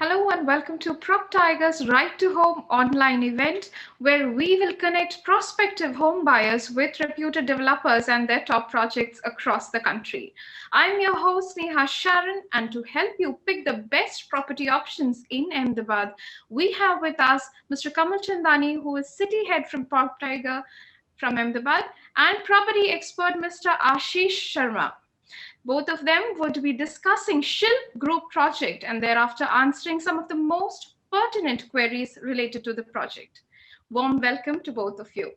Hello and welcome to PropTiger's Right to Home online event, where we will connect prospective home buyers with reputed developers and their top projects across the country. I'm your host Neha Sharon, and to help you pick the best property options in Ahmedabad, we have with us Mr. Kamal Chandani, who is city head from PropTiger from Ahmedabad, and property expert Mr. Ashish Sharma. Both of them would be discussing Shilp Group project and thereafter answering some of the most pertinent queries related to the project. Warm welcome to both of you.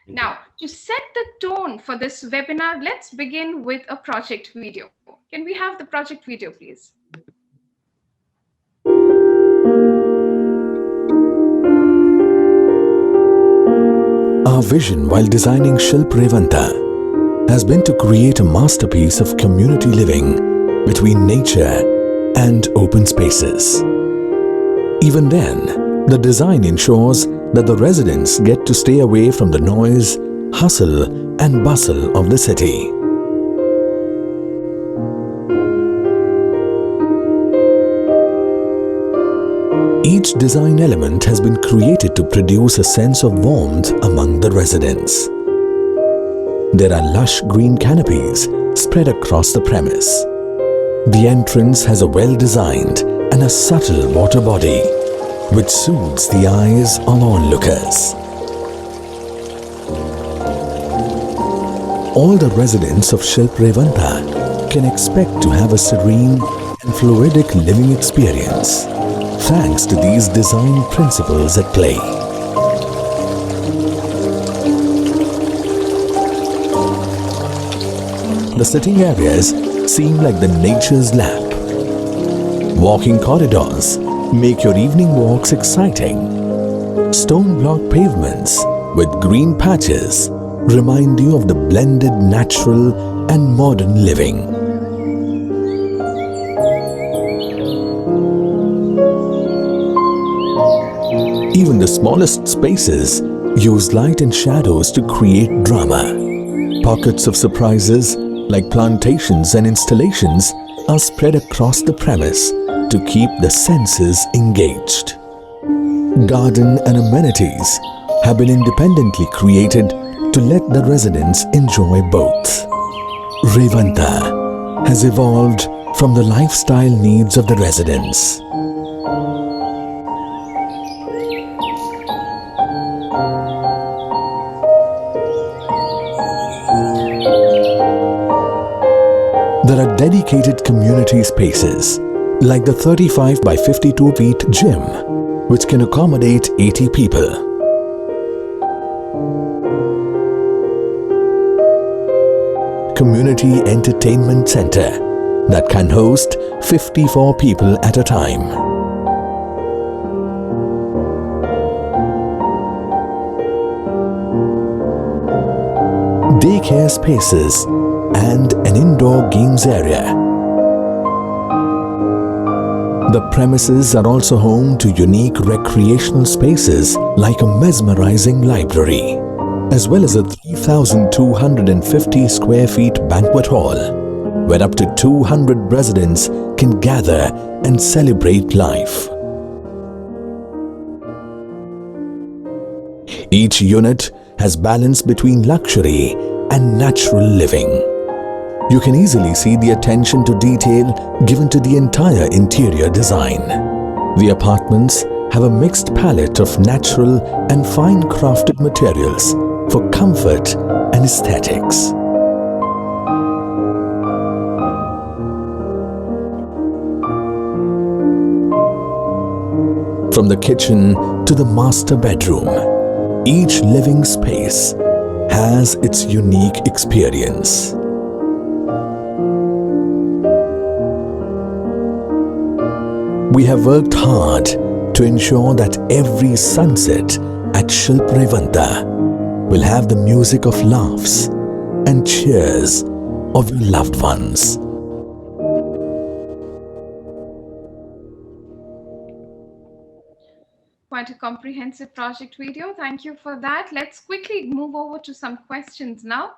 Now, to set the tone for this webinar, let's begin with a project video. Can we have the project video, please? Our vision while designing Shilp has been to create a masterpiece of community living between nature and open spaces. Even then, the design ensures that the residents get to stay away from the noise, hustle and bustle of the city. Each design element has been created to produce a sense of warmth among the residents. There are lush green canopies spread across the premise. The entrance has a well-designed and a subtle water body, which soothes the eyes of onlookers. All the residents of Shilp can expect to have a serene and fluidic living experience, thanks to these design principles at play. The sitting areas seem like the nature's lap. Walking corridors make your evening walks exciting. Stone block pavements with green patches remind you of the blended natural and modern living. Even the smallest spaces use light and shadows to create drama. Pockets of surprises like plantations and installations are spread across the premise to keep the senses engaged. Garden and amenities have been independently created to let the residents enjoy both. Revanta has evolved from the lifestyle needs of the residents. There are dedicated community spaces like the 35 by 52 feet gym, which can accommodate 80 people. Community entertainment center that can host 54 people at a time. Daycare spaces and an indoor games area. The premises are also home to unique recreational spaces like a mesmerizing library, as well as a 3,250 square feet banquet hall, where up to 200 residents can gather and celebrate life. Each unit has balance between luxury and natural living. You can easily see the attention to detail given to the entire interior design. The apartments have a mixed palette of natural and fine crafted materials for comfort and aesthetics. From the kitchen to the master bedroom, each living space has its unique experience. We have worked hard to ensure that every sunset at Shilp will have the music of laughs and cheers of your loved ones. Quite a comprehensive project video. Thank you for that. Let's quickly move over to some questions now.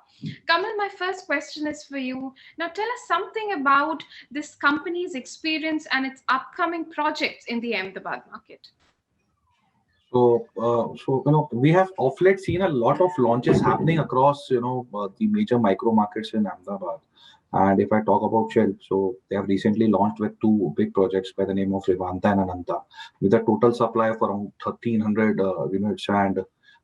Kamal, my first question is for you. Now, tell us something about this company's experience and its upcoming projects in the Ahmedabad market. We have of late seen a lot of launches happening across, the major micro markets in Ahmedabad. And if I talk about Shell, so they have recently launched with two big projects by the name of Vivanta and Ananta, with a total supply of around 1,300 units, and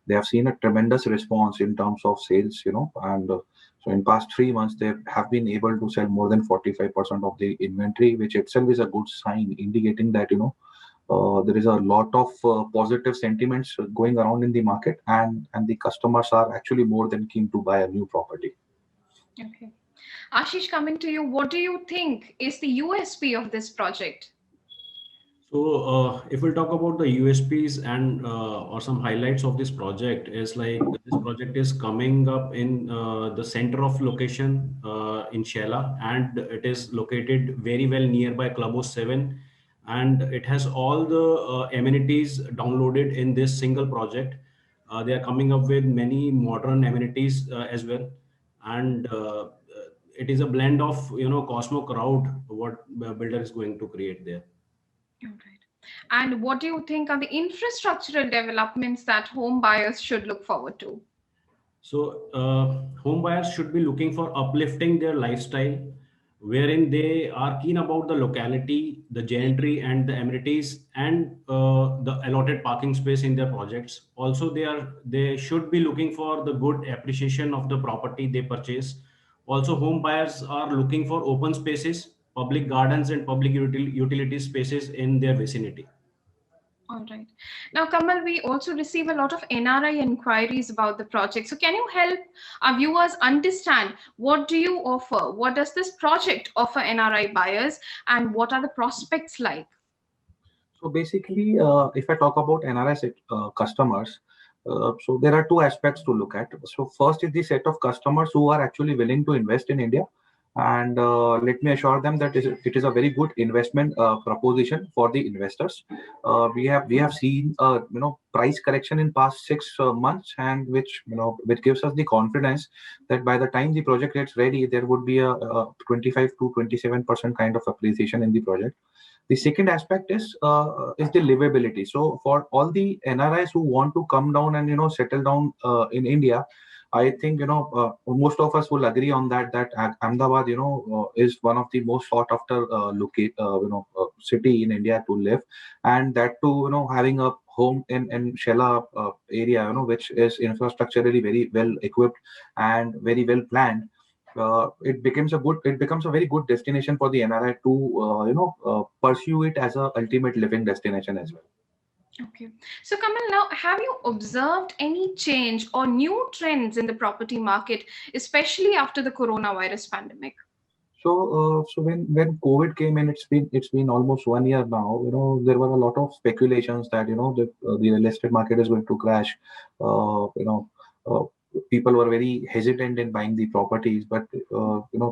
they have seen a tremendous response in terms of sales, and so in past 3 months they have been able to sell more than 45% of the inventory, which itself is a good sign, indicating that there is a lot of positive sentiments going around in the market, and the customers are actually more than keen to buy a new property. Okay. Ashish, coming to you, what do you think is the USP of this project? So, if we'll talk about the USPs and or some highlights of this project, is like this project is coming up in the center of location in Shela, and it is located very well nearby Clubhouse 7, and it has all the amenities downloaded in this single project. They are coming up with many modern amenities as well, and it is a blend of Cosmo crowd what builder is going to create there. All right. And what do you think are the infrastructural developments that home buyers should look forward to? So, home buyers should be looking for uplifting their lifestyle, wherein they are keen about the locality, the gentry, and the amenities, and the allotted parking space in their projects. Also, they should be looking for the good appreciation of the property they purchase. Also, home buyers are looking for open spaces, public gardens, and public utility spaces in their vicinity. All right. Now, Kamal, we also receive a lot of NRI inquiries about the project. So, can you help our viewers understand what do you offer? What does this project offer NRI buyers, and what are the prospects like? So basically, if I talk about NRS customers, so there are two aspects to look at. So first is the set of customers who are actually willing to invest in India, and let me assure them that it is a very good investment proposition for the investors. We have seen price correction in past 6 months, and which gives us the confidence that by the time the project gets ready, there would be a 25 to 27% kind of appreciation in the project. The second aspect is the livability. So for all the NRIs who want to come down and settle down in India, I think most of us will agree on that Ahmedabad is one of the most sought after city in India to live, and that too having a home in Shela area, which is infrastructurally very well equipped and very well planned. It becomes a very good destination for the NRI to pursue it as a ultimate living destination as well. Okay. So, Kamal, now have you observed any change or new trends in the property market, especially after the coronavirus pandemic? So when COVID came in, it's been almost 1 year now. There were a lot of speculations that the real estate market is going to crash. Uh, People were very hesitant in buying the properties, but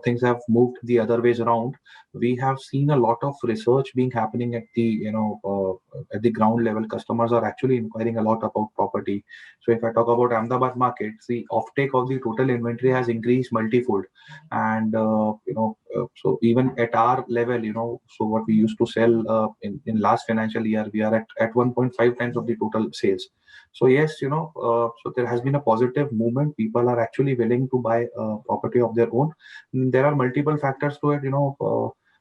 things have moved the other ways around. We have seen a lot of research being happening at the ground level. Customers are actually inquiring a lot about property. So if I talk about Ahmedabad market, the offtake of the total inventory has increased multifold, and so even at our level, so what we used to sell in last financial year, we are at 1.5 times of the total sales. So yes, so there has been a positive movement. People are actually willing to buy property of their own. There are multiple factors to it.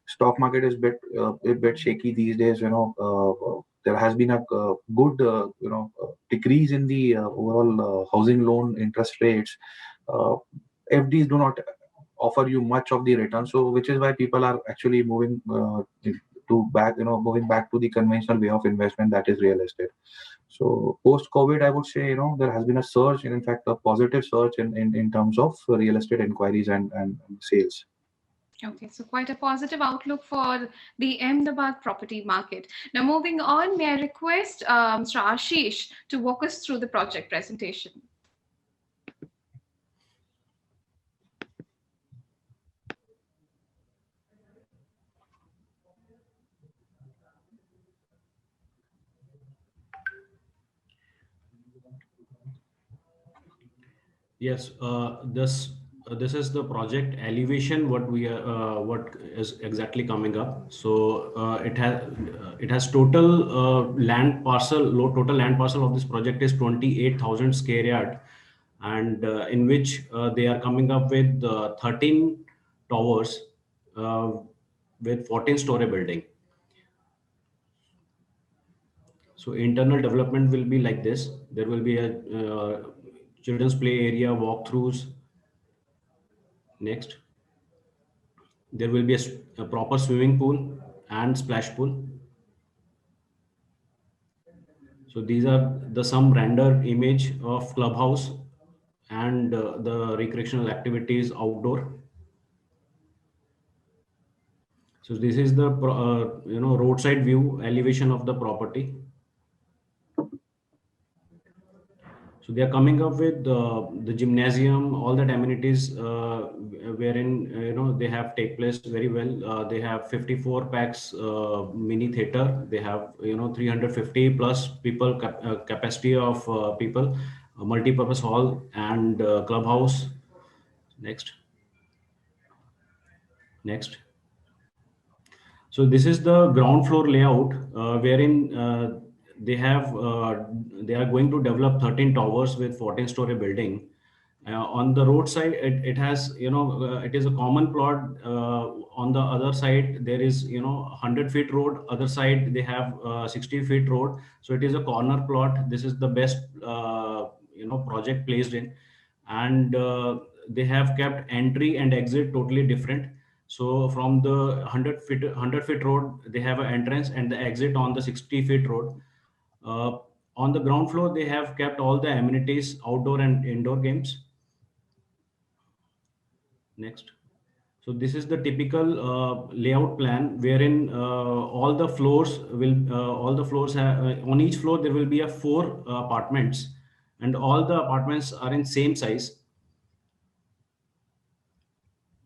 Stock market is a bit shaky these days. There has been a good decrease in the overall housing loan interest rates. FDs do not offer you much of the return, so which is why people are actually moving back to the conventional way of investment, that is real estate. So post COVID, I would say there has been a surge, and in fact a positive surge in terms of real estate inquiries and sales. Okay, so quite a positive outlook for the Ahmedabad property market. Now, moving on, may I request Mr. Ashish to walk us through the project presentation? Yes, this is the project elevation. What we are what is exactly coming up. So it has total land parcel. Total land parcel of this project is 28,000 square yard, and in which they are coming up with 13 towers uh, with 14-story building. So internal development will be like this. There will be a children's play area, walkthroughs. Next. There will be a proper swimming pool and splash pool. So these are the some rendered image of clubhouse and the recreational activities outdoor. So this is the roadside view elevation of the property. So they are coming up with the gymnasium, all that amenities wherein they have take place very well. They have 54 packs mini theater. They have 350 plus people capacity of people, multi-purpose hall and clubhouse. Next, next. So this is the ground floor layout wherein they have they are going to develop 13 towers with 14-story building. On the roadside, it has it is a common plot. On the other side, there is 100 feet road. Other side they have 60 feet road. So it is a corner plot. This is the best project placed in, and they have kept entry and exit totally different. So from the 100 feet road, they have an entrance and the exit on the 60 feet road. Uh, on the ground floor, they have kept all the amenities, outdoor and indoor games. Next. So this is the typical layout plan wherein all the floors have on each floor there will be a four apartments, and all the apartments are in same size,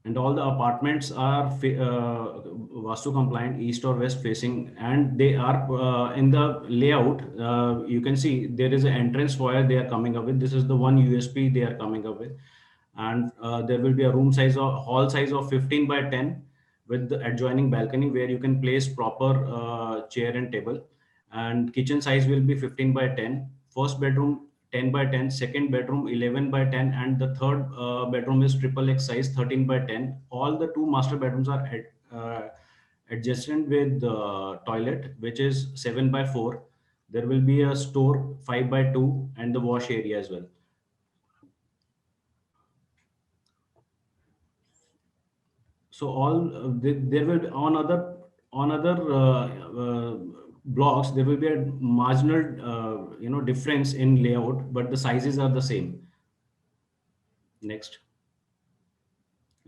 and all the apartments are vastu compliant, east or west facing, and they are in the layout. You can see there is an entrance foyer they are coming up with. This is the one USP they are coming up with. And there will be a room size or hall size of 15 by 10 with the adjoining balcony where you can place proper chair and table. And kitchen size will be 15 by 10. First bedroom 10 by 10, second bedroom 11 by 10, and the third bedroom is triple X size 13 by 10. All the two master bedrooms are adjacent with the toilet, which is 7 by 4. There will be a store 5 by 2 and the wash area as well. So all there will be on other blocks there will be a marginal difference in layout, but the sizes are the same. Next,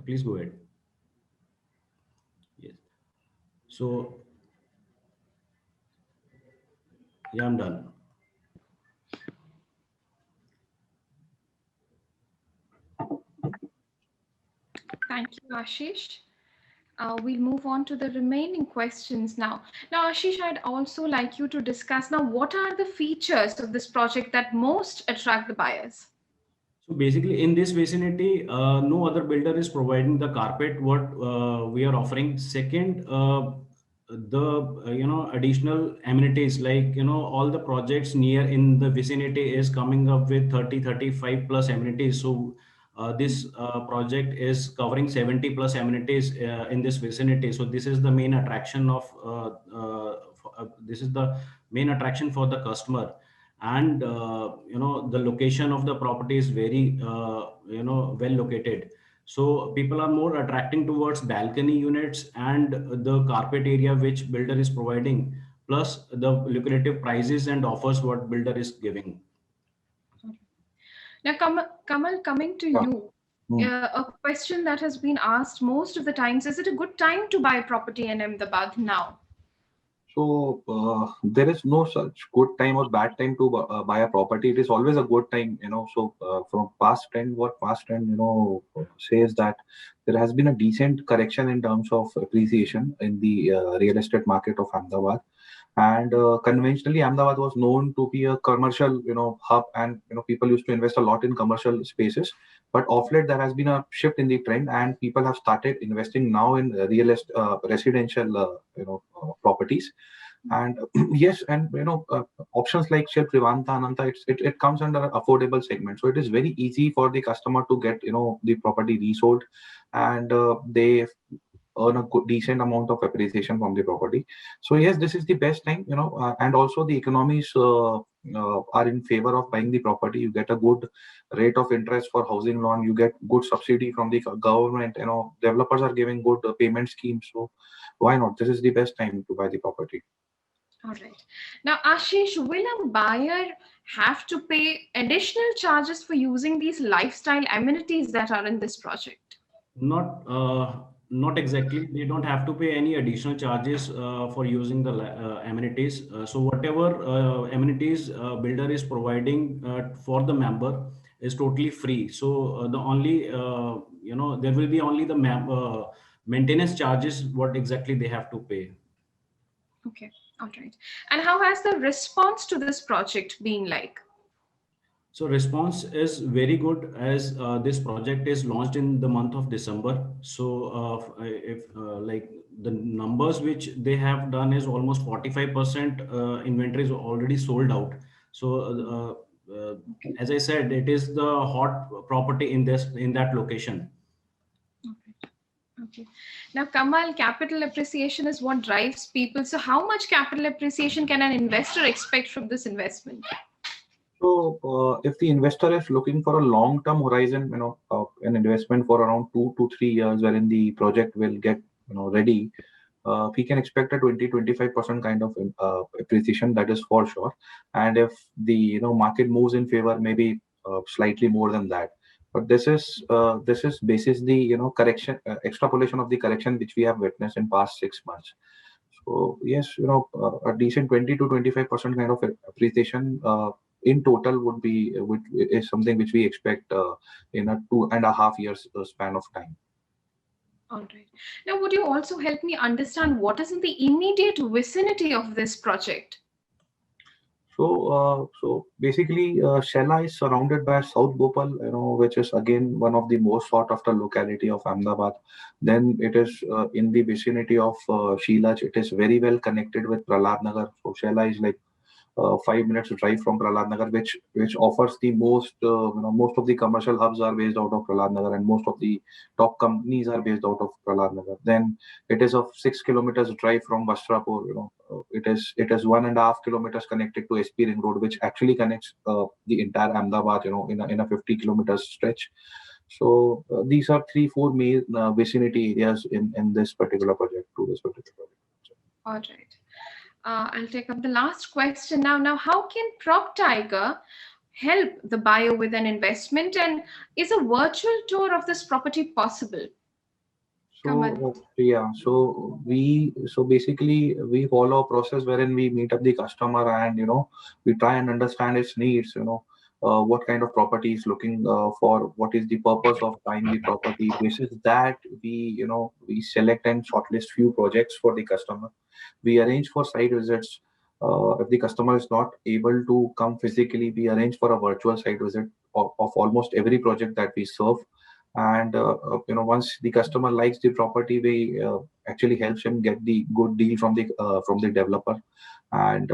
please go ahead. Yes. So yeah, I'm done. Thank you, Ashish. We'll move on to the remaining questions now. Now, Ashish, I'd also like you to discuss now what are the features of this project that most attract the buyers? So basically, in this vicinity, no other builder is providing the carpet what we are offering. Second, the additional amenities like all the projects near in the vicinity is coming up with 30-35 plus amenities. So this project is covering 70 plus amenities in this vicinity. So this is the main attraction of this is the main attraction for the customer. And the location of the property is very well located, so people are more attracting towards balcony units and the carpet area which builder is providing, plus the lucrative prices and offers what builder is giving. Now, Kamal, coming to Yeah. you, Hmm. a question that has been asked most of the times: is it a good time to buy property in Ahmedabad now? So there is no such good time or bad time to buy a property. It is always a good time. So from past trend, what past trend says that there has been a decent correction in terms of appreciation in the real estate market of Ahmedabad. And conventionally, Ahmedabad was known to be a commercial, hub, and people used to invest a lot in commercial spaces. But of late, there has been a shift in the trend, and people have started investing now in residential, properties. And yes, and options like Shilp, Ananta, it comes under affordable segment, so it is very easy for the customer to get the property resold, and they earn a good, decent amount of appreciation from the property. So yes, this is the best time, and also the economies are in favor of buying the property. You get a good rate of interest for housing loan. You get good subsidy from the government. Developers are giving good payment schemes. So why not? This is the best time to buy the property. All right. Now, Ashish, will a buyer have to pay additional charges for using these lifestyle amenities that are in this project? Not not exactly. They don't have to pay any additional charges for using the amenities. So whatever amenities builder is providing for the member is totally free. So the only there will be only the maintenance charges what exactly they have to pay. Okay. All right. And how has the response to this project been like? So response is very good as this project is launched in the month of December. So if like the numbers which they have done is almost 45% inventory is already sold out. So as I said, it is the hot property in that location. Okay. Now, Kamal, capital appreciation is what drives people. So, how much capital appreciation can an investor expect from this investment? So, if the investor is looking for a long-term horizon, an investment for around 2 to 3 years, wherein the project will get, ready, we can expect a 20-25% kind of appreciation. That is for sure. And if the market moves in favor, maybe slightly more than that. But this is basis the correction, extrapolation of the correction which we have witnessed in past 6 months. So yes, a decent 20 to 25% kind of appreciation in total is something which we expect in a 2.5 years span of time. All right. Now, would you also help me understand what is in the immediate vicinity of this project? So basically, Shella is surrounded by South Bhopal, which is again one of the most sought after locality of Ahmedabad. Then it is in the vicinity of Shilaj. It is very well connected with Prahlad Nagar. So Shella is like 5 minutes drive from Prahlad Nagar, which offers the most of the commercial hubs are based out of Prahlad Nagar, and most of the top companies are based out of Prahlad Nagar. Then it is of 6 kilometers drive from Vastrapur. It is 1.5 kilometers connected to SP Ring Road, which actually connects the entire Ahmedabad, in a 50 kilometers stretch. So these are 3-4 main vicinity areas in this particular project to this particular project. All right. I'll take up the last question now. Now, how can PropTiger help the buyer with an investment? And is a virtual tour of this property possible? So Kamal. yeah, so basically we follow a process wherein we meet up the customer, and we try and understand its needs. What kind of property is looking for, what is the purpose of buying the property. Basis that we select and shortlist few projects for the customer. We arrange for site visits. If the customer is not able to come physically, we arrange for a virtual site visit of almost every project that we serve. And once the customer likes the property, we actually helps him get the good deal from the developer. And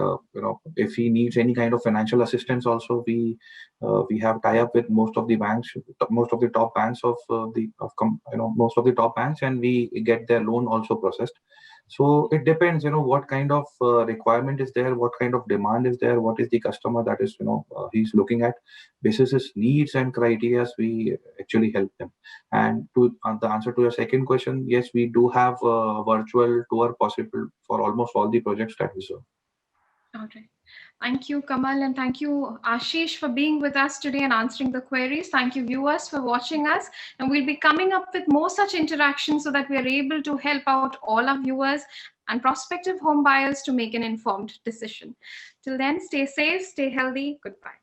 if he needs any kind of financial assistance also, we have tie up with most of the banks, most of the top banks most of the top banks, and we get their loan also processed. So it depends, what kind of requirement is there, what kind of demand is there, what is the customer that is he's looking at. Basis his needs and criteria, we actually help them. And to the answer to your second question, yes, we do have a virtual tour possible for almost all the projects that we serve. All right. Thank you, Kamal, and thank you, Ashish, for being with us today and answering the queries. Thank you, viewers, for watching us. And we'll be coming up with more such interactions so that we are able to help out all our viewers and prospective home buyers to make an informed decision. Till then, stay safe, stay healthy. Goodbye.